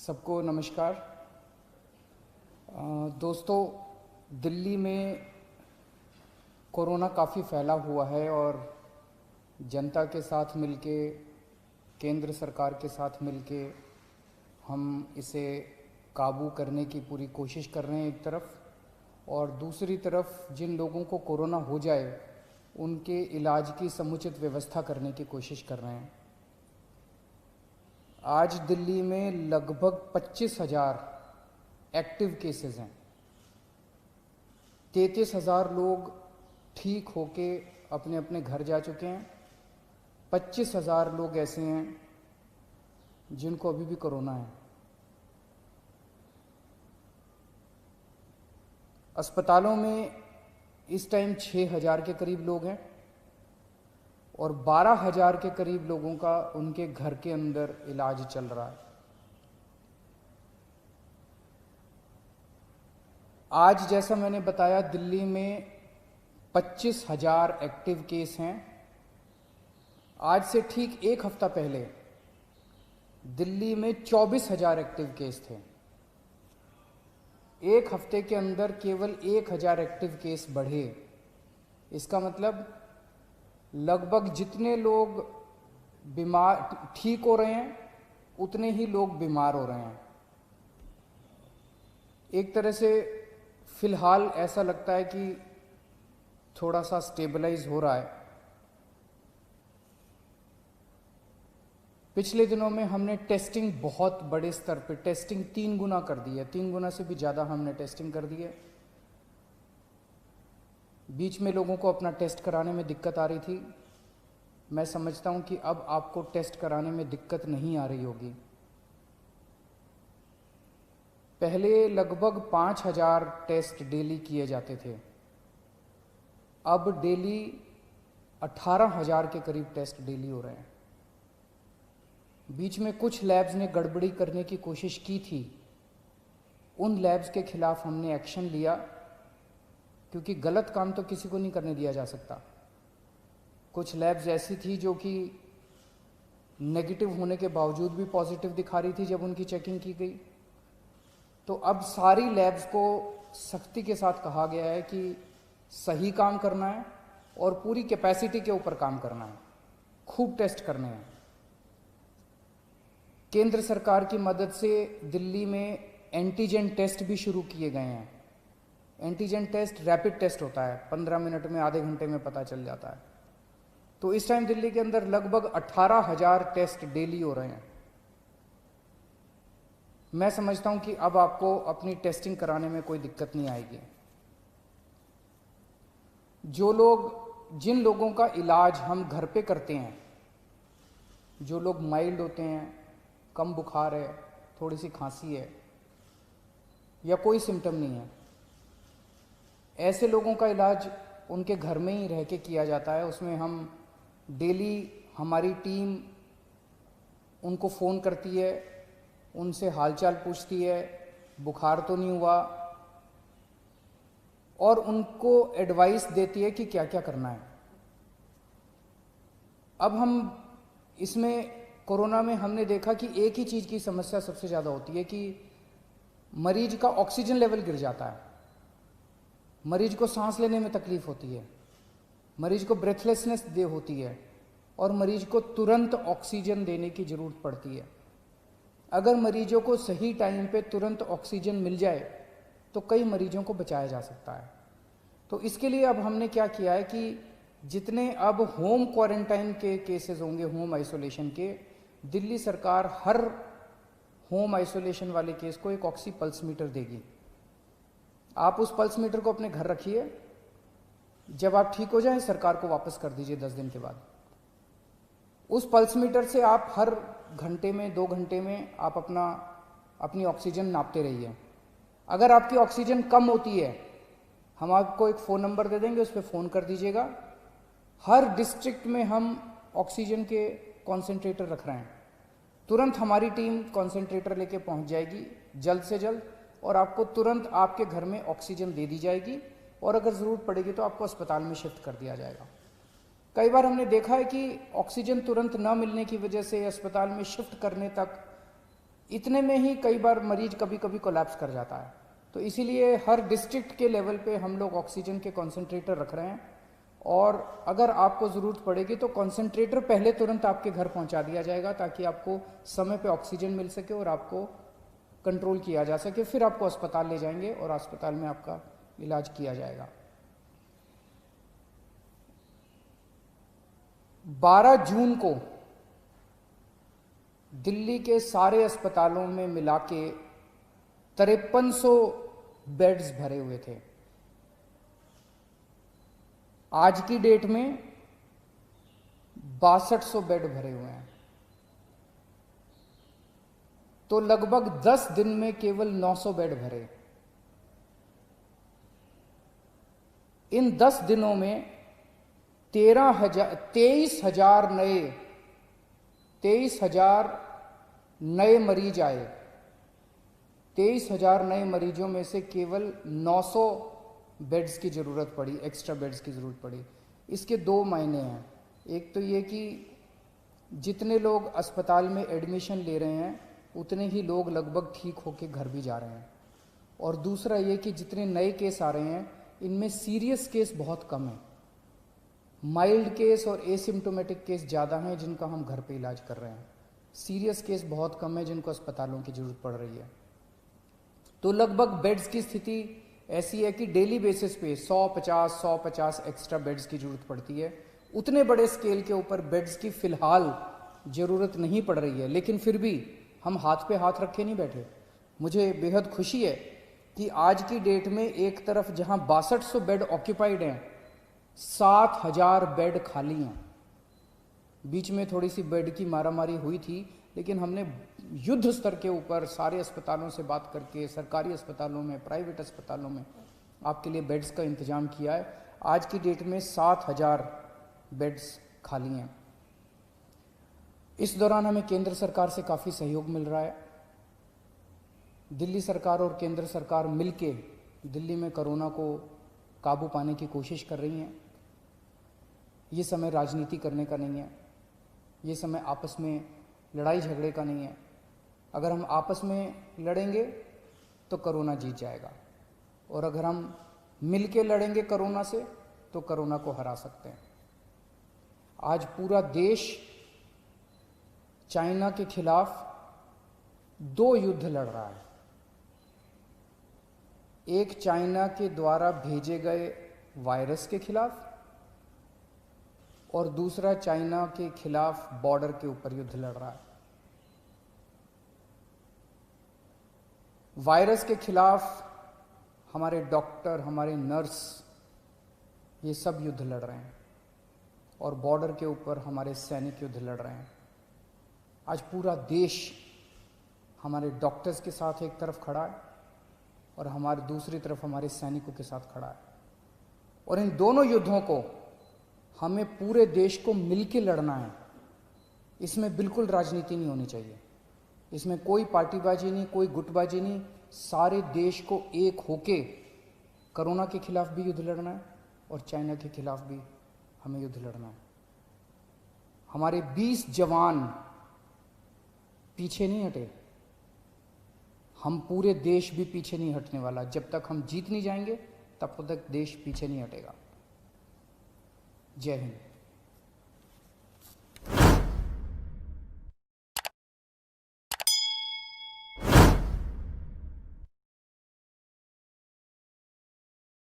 सबको नमस्कार। दोस्तों, दिल्ली में कोरोना काफ़ी फैला हुआ है और जनता के साथ मिलके, केंद्र सरकार के साथ मिलके हम इसे काबू करने की पूरी कोशिश कर रहे हैं एक तरफ, और दूसरी तरफ जिन लोगों को कोरोना हो जाए उनके इलाज की समुचित व्यवस्था करने की कोशिश कर रहे हैं। आज दिल्ली में लगभग 25,000 एक्टिव केसेस हैं। 33,000 लोग ठीक होके अपने अपने घर जा चुके हैं। 25,000 लोग ऐसे हैं जिनको अभी भी कोरोना है। अस्पतालों में इस टाइम 6,000 के करीब लोग हैं और 12,000 के करीब लोगों का उनके घर के अंदर इलाज चल रहा है। आज जैसा मैंने बताया, दिल्ली में 25,000 एक्टिव केस हैं। आज से ठीक एक हफ्ता पहले दिल्ली में 24,000 एक्टिव केस थे। एक हफ्ते के अंदर केवल 1,000 एक्टिव केस बढ़े। इसका मतलब लगभग जितने लोग बीमार ठीक हो रहे हैं उतने ही लोग बीमार हो रहे हैं। एक तरह से फिलहाल ऐसा लगता है कि थोड़ा सा स्टेबलाइज हो रहा है। पिछले दिनों में हमने टेस्टिंग बहुत बड़े स्तर पे टेस्टिंग 3 गुना कर दी है। 3 गुना से भी ज़्यादा हमने टेस्टिंग कर दी है। बीच में लोगों को अपना टेस्ट कराने में दिक्कत आ रही थी। मैं समझता हूं कि अब आपको टेस्ट कराने में दिक्कत नहीं आ रही होगी। पहले लगभग 5,000 टेस्ट डेली किए जाते थे, अब डेली 18,000 के करीब टेस्ट डेली हो रहे हैं। बीच में कुछ लैब्स ने गड़बड़ी करने की कोशिश की थी। उन लैब्स के खिलाफ हमने एक्शन लिया, क्योंकि गलत काम तो किसी को नहीं करने दिया जा सकता। कुछ लैब्स ऐसी थी जो कि नेगेटिव होने के बावजूद भी पॉजिटिव दिखा रही थी जब उनकी चेकिंग की गई। तो अब सारी लैब्स को सख्ती के साथ कहा गया है कि सही काम करना है और पूरी कैपेसिटी के ऊपर काम करना है, खूब टेस्ट करने हैं। केंद्र सरकार की मदद से दिल्ली में एंटीजन टेस्ट भी शुरू किए गए हैं। एंटीजन टेस्ट रैपिड टेस्ट होता है, 15 मिनट में, आधे घंटे में पता चल जाता है। तो इस टाइम दिल्ली के अंदर लगभग 18,000 टेस्ट डेली हो रहे हैं। मैं समझता हूं कि अब आपको अपनी टेस्टिंग कराने में कोई दिक्कत नहीं आएगी। जिन लोगों का इलाज हम घर पे करते हैं, जो लोग माइल्ड होते हैं, कम बुखार है, थोड़ी सी खांसी है या कोई सिम्टम नहीं है, ऐसे लोगों का इलाज उनके घर में ही रह के किया जाता है। उसमें हम डेली, हमारी टीम उनको फ़ोन करती है, उनसे हालचाल पूछती है, बुखार तो नहीं हुआ, और उनको एडवाइस देती है कि क्या क्या करना है। अब हम इसमें कोरोना में हमने देखा कि एक ही चीज़ की समस्या सबसे ज़्यादा होती है कि मरीज का ऑक्सीजन लेवल गिर जाता है, मरीज को सांस लेने में तकलीफ होती है, मरीज को ब्रेथलेसनेस होती है और मरीज को तुरंत ऑक्सीजन देने की ज़रूरत पड़ती है। अगर मरीजों को सही टाइम पे तुरंत ऑक्सीजन मिल जाए तो कई मरीजों को बचाया जा सकता है। तो इसके लिए अब हमने क्या किया है कि जितने अब होम क्वारंटाइन के केसेस होंगे, होम आइसोलेशन के, दिल्ली सरकार हर होम आइसोलेशन वाले केस को एक ऑक्सी पल्स मीटर देगी। आप उस पल्स मीटर को अपने घर रखिए, जब आप ठीक हो जाएं सरकार को वापस कर दीजिए 10 दिन के बाद। उस पल्स मीटर से आप हर घंटे में, 2 घंटे में आप अपनी ऑक्सीजन नापते रहिए। अगर आपकी ऑक्सीजन कम होती है, हम आपको एक फ़ोन नंबर दे देंगे, उस पर फ़ोन कर दीजिएगा। हर डिस्ट्रिक्ट में हम ऑक्सीजन के कॉन्सेंट्रेटर रख रहे हैं। तुरंत हमारी टीम कॉन्सेंट्रेटर लेके पहुंच जाएगी जल्द से जल्द, और आपको तुरंत आपके घर में ऑक्सीजन दे दी जाएगी, और अगर ज़रूरत पड़ेगी तो आपको अस्पताल में शिफ्ट कर दिया जाएगा। कई बार हमने देखा है कि ऑक्सीजन तुरंत न मिलने की वजह से अस्पताल में शिफ्ट करने तक इतने में ही कई बार मरीज कभी कभी कोलैप्स कर जाता है। तो इसीलिए हर डिस्ट्रिक्ट के लेवल पे हम लोग ऑक्सीजन के कॉन्सेंट्रेटर रख रहे हैं, और अगर आपको ज़रूरत पड़ेगी तो कॉन्सेंट्रेटर पहले तुरंत आपके घर पहुंचा दिया जाएगा, ताकि आपको समय पे ऑक्सीजन मिल सके और आपको कंट्रोल किया जा सके। फिर आपको अस्पताल ले जाएंगे और अस्पताल में आपका इलाज किया जाएगा। 12 जून को दिल्ली के सारे अस्पतालों में मिला के 5300 बेड्स भरे हुए थे। आज की डेट में 6200 बेड भरे हुए हैं। तो लगभग 10 दिन में केवल 900 बेड भरे। इन 10 दिनों में 23,000 नए मरीज आए। 23,000 नए मरीजों में से केवल 900 बेड्स की ज़रूरत पड़ी, एक्स्ट्रा बेड्स की ज़रूरत पड़ी। इसके दो मायने हैं। एक तो ये कि जितने लोग अस्पताल में एडमिशन ले रहे हैं उतने ही लोग लगभग ठीक होकर घर भी जा रहे हैं, और दूसरा ये कि जितने नए केस आ रहे हैं इनमें सीरियस केस बहुत कम है। माइल्ड केस और एसिम्टोमेटिक केस ज़्यादा हैं जिनका हम घर पे इलाज कर रहे हैं। सीरियस केस बहुत कम है जिनको अस्पतालों की ज़रूरत पड़ रही है। तो लगभग बेड्स की स्थिति ऐसी है कि डेली बेसिस पे 150 एक्स्ट्रा बेड्स की ज़रूरत पड़ती है। उतने बड़े स्केल के ऊपर बेड्स की फ़िलहाल ज़रूरत नहीं पड़ रही है, लेकिन फिर भी हम हाथ पे हाथ रखे नहीं बैठे। मुझे बेहद खुशी है कि आज की डेट में एक तरफ जहां 6200 बेड ऑक्यूपाइड हैं, 7000 बेड खाली हैं। बीच में थोड़ी सी बेड की मारामारी हुई थी, लेकिन हमने युद्ध स्तर के ऊपर सारे अस्पतालों से बात करके सरकारी अस्पतालों में, प्राइवेट अस्पतालों में आपके लिए बेड्स का इंतजाम किया है। आज की डेट में 7000 बेड्स खाली हैं। इस दौरान हमें केंद्र सरकार से काफ़ी सहयोग मिल रहा है। दिल्ली सरकार और केंद्र सरकार मिलके दिल्ली में कोरोना को काबू पाने की कोशिश कर रही हैं। ये समय राजनीति करने का नहीं है, ये समय आपस में लड़ाई झगड़े का नहीं है। अगर हम आपस में लड़ेंगे तो कोरोना जीत जाएगा, और अगर हम मिलके लड़ेंगे कोरोना से तो कोरोना को हरा सकते हैं। आज पूरा देश चाइना के खिलाफ 2 युद्ध लड़ रहा है। एक चाइना के द्वारा भेजे गए वायरस के खिलाफ, और दूसरा चाइना के खिलाफ बॉर्डर के ऊपर युद्ध लड़ रहा है। वायरस के खिलाफ हमारे डॉक्टर, हमारे नर्स, ये सब युद्ध लड़ रहे हैं, और बॉर्डर के ऊपर हमारे सैनिक युद्ध लड़ रहे हैं। आज पूरा देश हमारे डॉक्टर्स के साथ एक तरफ खड़ा है और हमारे दूसरी तरफ हमारे सैनिकों के साथ खड़ा है, और इन दोनों युद्धों को हमें पूरे देश को मिलकर लड़ना है। इसमें बिल्कुल राजनीति नहीं होनी चाहिए, इसमें कोई पार्टीबाजी नहीं, कोई गुटबाजी नहीं। सारे देश को एक होके कोरोना के खिलाफ भी युद्ध लड़ना है और चाइना के खिलाफ भी हमें युद्ध लड़ना है। हमारे 20 जवान पीछे नहीं हटे, हम पूरे देश भी पीछे नहीं हटने वाला। जब तक हम जीत नहीं जाएंगे तब तक देश पीछे नहीं हटेगा। जय हिंद।